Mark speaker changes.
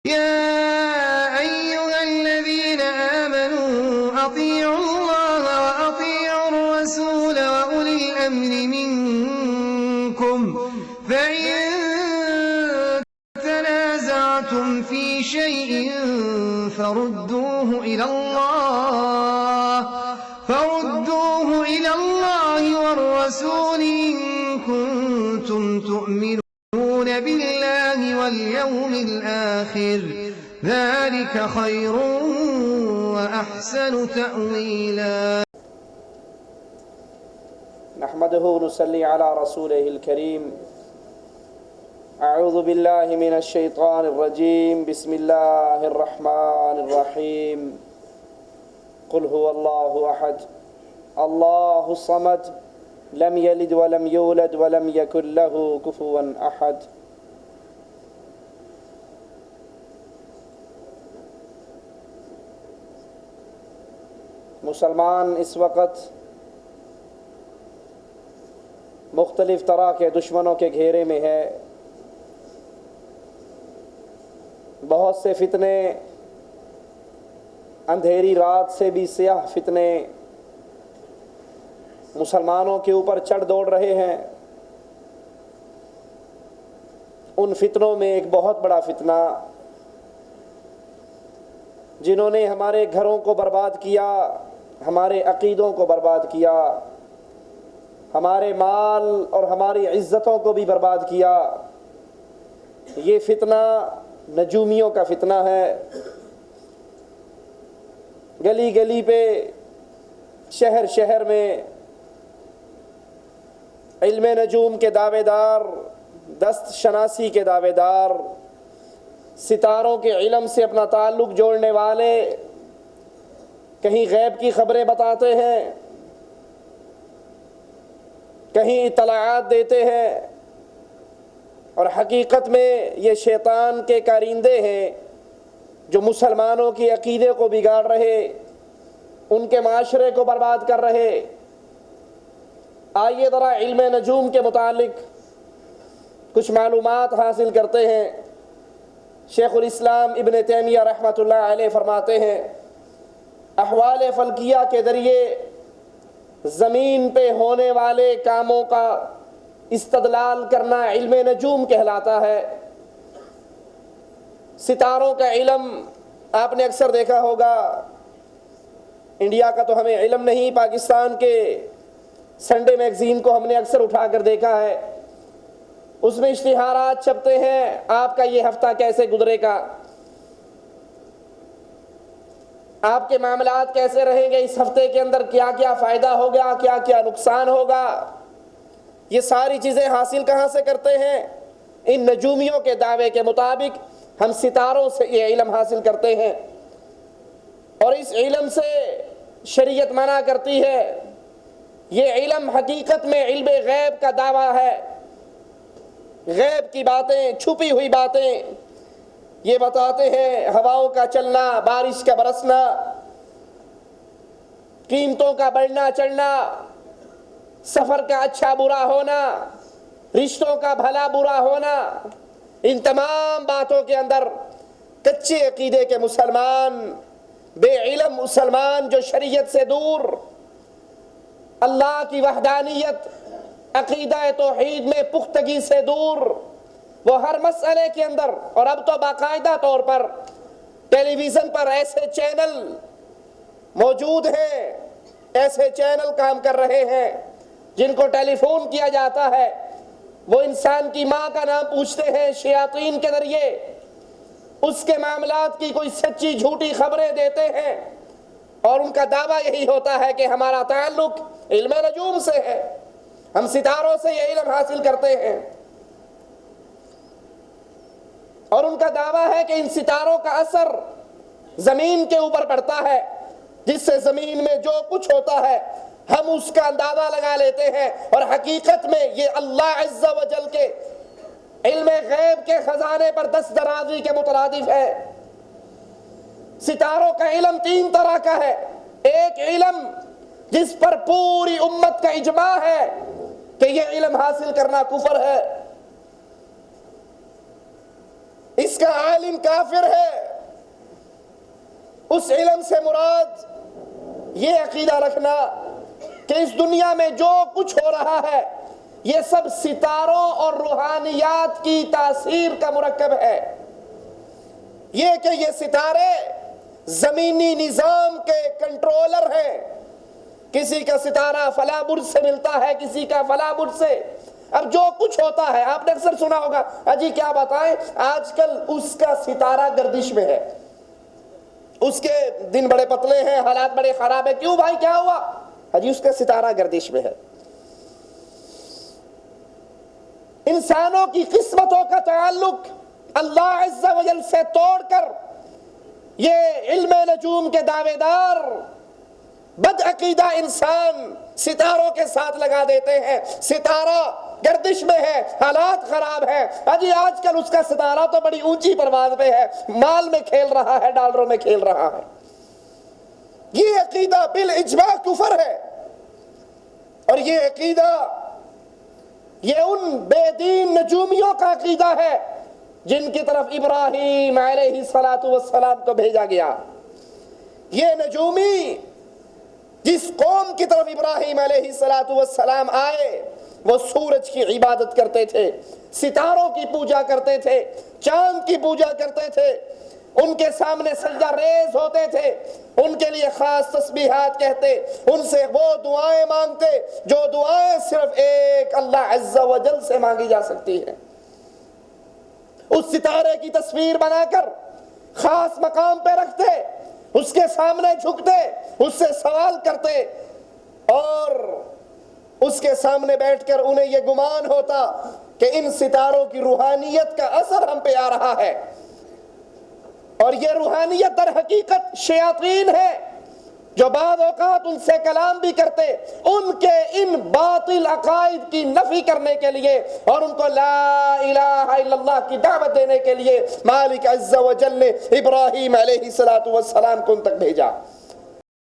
Speaker 1: يا أيها الذين آمنوا أطيعوا الله وأطيعوا الرسول وأولي الأمر منكم فإن تنازعتم في شيء فردوه إلى الله والرسول إن كنتم تؤمنون بالله واليوم الآخر ذلك خير وأحسن تأويلا.
Speaker 2: نحمده ونصلي على رسوله الكريم. أعوذ بالله من الشيطان الرجيم. بسم الله الرحمن الرحيم. قل هو الله أحد الله الصمد لم يلد ولم يولد ولم يكن له كفوا أحد. مسلمان اس وقت مختلف طرح کے دشمنوں کے گھیرے میں ہے. بہت سے فتنے اندھیری رات سے بھی سیاہ فتنے مسلمانوں کے اوپر چڑھ دوڑ رہے ہیں. ان فتنوں میں ایک بہت بڑا فتنہ جنہوں نے ہمارے گھروں کو برباد کیا، ہمارے عقیدوں کو برباد کیا، ہمارے مال اور ہماری عزتوں کو بھی برباد کیا، یہ فتنہ نجومیوں کا فتنہ ہے. گلی گلی پہ، شہر شہر میں علم نجوم کے دعوے دار، دست شناسی کے دعوے دار، ستاروں کے علم سے اپنا تعلق جوڑنے والے کہیں غیب کی خبریں بتاتے ہیں، کہیں اطلاعات دیتے ہیں، اور حقیقت میں یہ شیطان کے کارندے ہیں جو مسلمانوں کی عقیدے کو بگاڑ رہے، ان کے معاشرے کو برباد کر رہے. آئیے ذرا علم نجوم کے متعلق کچھ معلومات حاصل کرتے ہیں. شیخ الاسلام ابن تیمیہ رحمۃ اللہ علیہ فرماتے ہیں احوال فلکیہ کے ذریعے زمین پہ ہونے والے کاموں کا استدلال کرنا علم نجوم کہلاتا ہے. ستاروں کا علم آپ نے اکثر دیکھا ہوگا، انڈیا کا تو ہمیں علم نہیں، پاکستان کے سنڈے میگزین کو ہم نے اکثر اٹھا کر دیکھا ہے. اس میں اشتہارات چھپتے ہیں، آپ کا یہ ہفتہ کیسے گزرے گا، آپ کے معاملات کیسے رہیں گے، اس ہفتے کے اندر کیا کیا فائدہ ہوگا، کیا کیا نقصان ہوگا. یہ ساری چیزیں حاصل کہاں سے کرتے ہیں؟ ان نجومیوں کے دعوے کے مطابق ہم ستاروں سے یہ علم حاصل کرتے ہیں، اور اس علم سے شریعت منع کرتی ہے. یہ علم حقیقت میں علم غیب کا دعویٰ ہے. غیب کی باتیں، چھپی ہوئی باتیں یہ بتاتے ہیں. ہواؤں کا چلنا، بارش کا برسنا، قیمتوں کا بڑھنا چڑھنا، سفر کا اچھا برا ہونا، رشتوں کا بھلا برا ہونا، ان تمام باتوں کے اندر کچے عقیدے کے مسلمان، بے علم مسلمان جو شریعت سے دور، اللہ کی وحدانیت، عقیدہ توحید میں پختگی سے دور، وہ ہر مسئلے کے اندر، اور اب تو باقاعدہ طور پر ٹیلی ویژن پر ایسے چینل موجود ہیں، ایسے چینل کام کر رہے ہیں جن کو ٹیلی فون کیا جاتا ہے، وہ انسان کی ماں کا نام پوچھتے ہیں شیاطین کے ذریعے، اس کے معاملات کی کوئی سچی جھوٹی خبریں دیتے ہیں، اور ان کا دعویٰ یہی ہوتا ہے کہ ہمارا تعلق علم نجوم سے ہے، ہم ستاروں سے یہ علم حاصل کرتے ہیں. اور ان کا دعویٰ ہے کہ ان ستاروں کا اثر زمین کے اوپر پڑتا ہے، جس سے زمین میں جو کچھ ہوتا ہے ہم اس کا اندازہ لگا لیتے ہیں، اور حقیقت میں یہ اللہ عز و جل کے علم غیب کے خزانے پر دست درازی کے مترادف ہے. ستاروں کا علم 3 طرح کا ہے. ایک علم جس پر پوری امت کا اجماع ہے کہ یہ علم حاصل کرنا کفر ہے. اس کا عالم کافر ہے، اس علم سے مراد یہ عقیدہ رکھنا کہ اس دنیا میں جو کچھ ہو رہا ہے یہ سب ستاروں اور روحانیات کی تاثیر کا مرکب ہے، یہ کہ یہ ستارے زمینی نظام کے کنٹرولر ہیں، کسی کا ستارہ فلاں برج سے ملتا ہے، کسی کا فلاں برج سے۔ اب جو کچھ ہوتا ہے آپ نے اکثر سنا ہوگا، اجی کیا بتائیں آج کل اس کا ستارہ گردش میں ہے، اس کے دن بڑے پتلے ہیں، حالات بڑے خراب ہیں، کیوں بھائی کیا ہوا؟ اجی اس کا ستارہ گردش میں ہے۔ انسانوں کی قسمتوں کا تعلق اللہ عز و جل سے توڑ کر یہ علم نجوم کے دعوے دار بد عقیدہ انسان ستاروں کے ساتھ لگا دیتے ہیں، ستارہ گردش میں ہے، حالات خراب ہے، اجی آج کل اس کا ستارہ تو بڑی اونچی پرواز پہ ہے، مال میں کھیل رہا ہے، ڈالروں میں کھیل رہا ہے۔ یہ عقیدہ بالاجماع کفر ہے، اور یہ عقیدہ یہ ان بے دین نجومیوں کا عقیدہ ہے جن کی طرف ابراہیم علیہ السلام کو بھیجا گیا۔ یہ نجومی جس قوم کی طرف ابراہیم علیہ السلام آئے وہ سورج کی عبادت کرتے تھے، ستاروں کی پوجا کرتے تھے، چاند کی پوجا کرتے تھے، ان کے سامنے سجدہ ریز ہوتے تھے، ان کے لیے خاص تسبیحات کہتے، ان سے وہ دعائیں مانگتے جو دعائیں صرف ایک اللہ عز و جل سے مانگی جا سکتی ہیں۔ اس ستارے کی تصویر بنا کر خاص مقام پہ رکھتے، اس کے سامنے جھکتے، اس سے سوال کرتے، اور اس کے سامنے بیٹھ کر انہیں یہ گمان ہوتا کہ ان ستاروں کی روحانیت کا اثر ہم پہ آ رہا ہے، اور یہ روحانیت در حقیقت شیاطین ہے جو بعض اوقات ان سے کلام بھی کرتے ان کے ان باطل عقائد کی نفی کرنے کے لیے اور ان کو لا الہ الا اللہ کی دعوت دینے کے لیے مالک عز و جل نے ابراہیم علیہ السلام کو ان تک بھیجا۔